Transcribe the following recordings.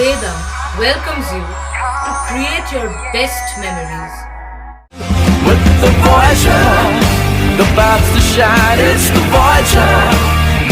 Vedam welcomes you to create your best memories. With the Voyager, the paths to shine, it's the Voyager,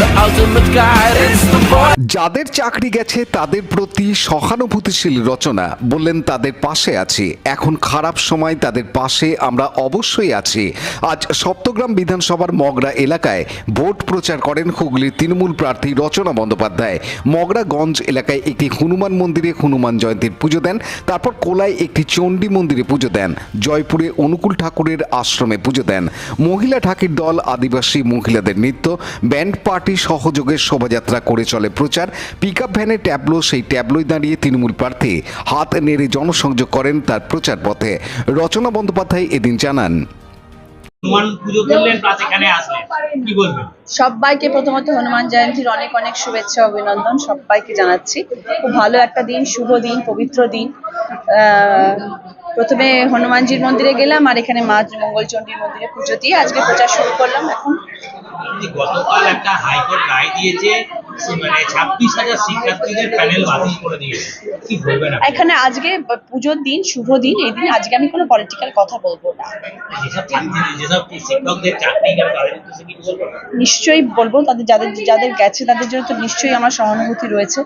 the ultimate guide, it's the Voyager. যাদের চাকরি গেছে তাদের প্রতি সহানুভূতিশীল রচনা বললেন তাদের পাশে আছি, এখন খারাপ সময় তাদের পাশে আমরা অবশ্যই আছি। আজ সপ্তগ্রাম বিধানসভার মগরা এলাকায় ভোট প্রচার করেন হুগলির তৃণমূল প্রার্থী রচনা বন্দ্যোপাধ্যায়। মগরাগঞ্জ এলাকায় একটি হনুমান মন্দিরে হনুমান জয়ন্তীর পুজো দেন, তারপর কোলায় একটি চণ্ডী মন্দিরে পুজো দেন, জয়পুরে অনুকূল ঠাকুরের আশ্রমে পুজো দেন। মহিলা ঠাকুর দল, আদিবাসী মহিলাদের নৃত্য, ব্যান্ড পার্টি সহযোগে শোভাযাত্রা করে চলে প্রচার। পিকআপ ভ্যানে ট্যাবলো, সেই ট্যাবলোয় দাঁড়িয়ে তৃণমূল প্রার্থী হাত নেড়ে জনসংযোগ করেন তার প্রচার পথে। রচনা বন্দ্যোপাধ্যায় এদিন জানান, হনুমান পুজো করলেন প্লাস এখানে আসলেন, কি বলবেন? সবাইকে প্রথমত হনুমান জয়ন্তীর অনেক অনেক শুভেচ্ছা অভিনন্দন সবাইকে জানাচ্ছি। খুব ভালো একটা দিন, শুভ দিন, পবিত্র দিন। প্রথমে হনুমানজির মন্দিরে গেলাম আর এখানে মা মঙ্গলচণ্ডীর মন্দিরে পুজো দিয়ে আজকে প্রচার শুরু করলাম। এখন গতকাল একটা হাইকোর্ট রায় দিয়েছে, মানে 26,000 শিক্ষার্থীদের প্যানেল বাতিল করে দিয়েছে, কি বলবেন? এখানে আজকে পুজোর দিন, শুভ দিন, এই দিন আজকে আমি কোনো পলিটিক্যাল কথা বলবো না। যেসব শিক্ষকদের চাকরি গেল তাদের উদ্দেশ্যে কি বলবো? নিশ্চয়ই বলবো, যাদের গেছে তাদের জন্য তো নিশ্চয়ই আমার সহানুভূতি রয়েছে,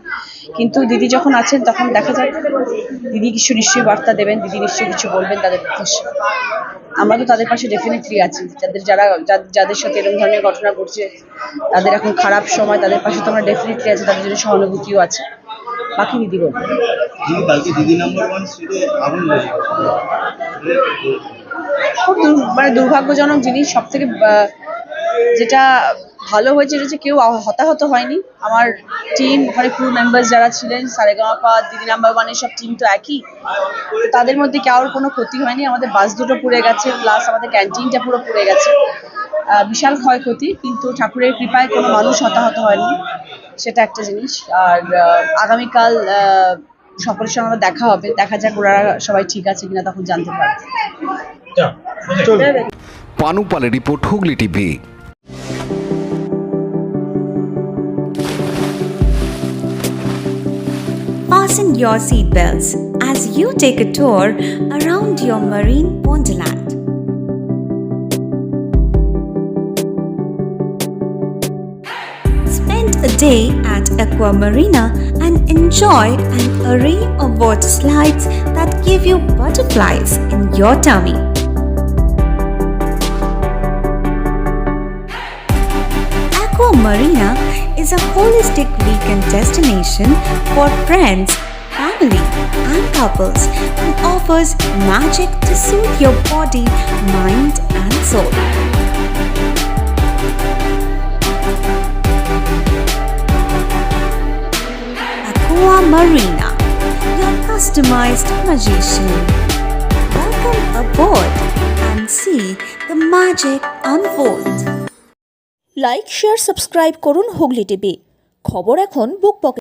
কিন্তু দিদি যখন আছেন তখন দেখা যাক, দিদি কিছু নিশ্চয়ই বার্তা দেবেন, দিদি নিশ্চয়ই কিছু বলবেন তাদের উদ্দেশ্যে। আমরা তো তাদের পাশে ডেফিনেটলি আছি, যাদের সাথে এরকম ধরনের ঘটনা ঘটছে, তাদের এখন খারাপ সময়, তাদের পাশে তো আমরা ডেফিনেটলি আছি, তাদের জন্য সহানুভূতিও আছে। বাকি দিদি বলবেন। খুব মানে দুর্ভাগ্যজনক জিনিস। সব থেকে যেটা ভালো হয়েছে এটা হচ্ছে কেউ হতাহত হয়নি। আমার টিম, ওখানে ক্রু মেম্বার্স যারা ছিলেন, সারেগামাপা, দিদি নাম্বার ওয়ানের সব টিম তো একই, তো তাদের মধ্যে কারোর কোনো ক্ষতি হয়নি। আমাদের বাস দুটো পুড়ে গেছে, প্লাস আমাদের ক্যান্টিনটা পুরো পুড়ে গেছে, বিশাল ক্ষয়ক্ষতি, কিন্তু ঠাকুরের কৃপায় কোনো মানুষ হতাহত হয়নি, সেটা একটা জিনিস। আর আগামীকাল সকলের সঙ্গে আমার দেখা হবে, দেখা যাক ওরা সবাই ঠিক আছে কিনা, তখন জানতে পারবে। পানু পালের report, Hooghly TV. Fasten your seatbelts as you take a tour around your marine wonderland. Spend a day at Aqua Marina and enjoy an array of water slides that give you butterflies in your tummy. Aqua Marina is a holistic weekend destination for friends, family, and couples and offers magic to soothe your body, mind, and soul. Aqua Marina, your customized magician. Welcome aboard and see the magic unfold. Like, share, subscribe করুন Hooghly TV. খবর এখন বুক পকেটে।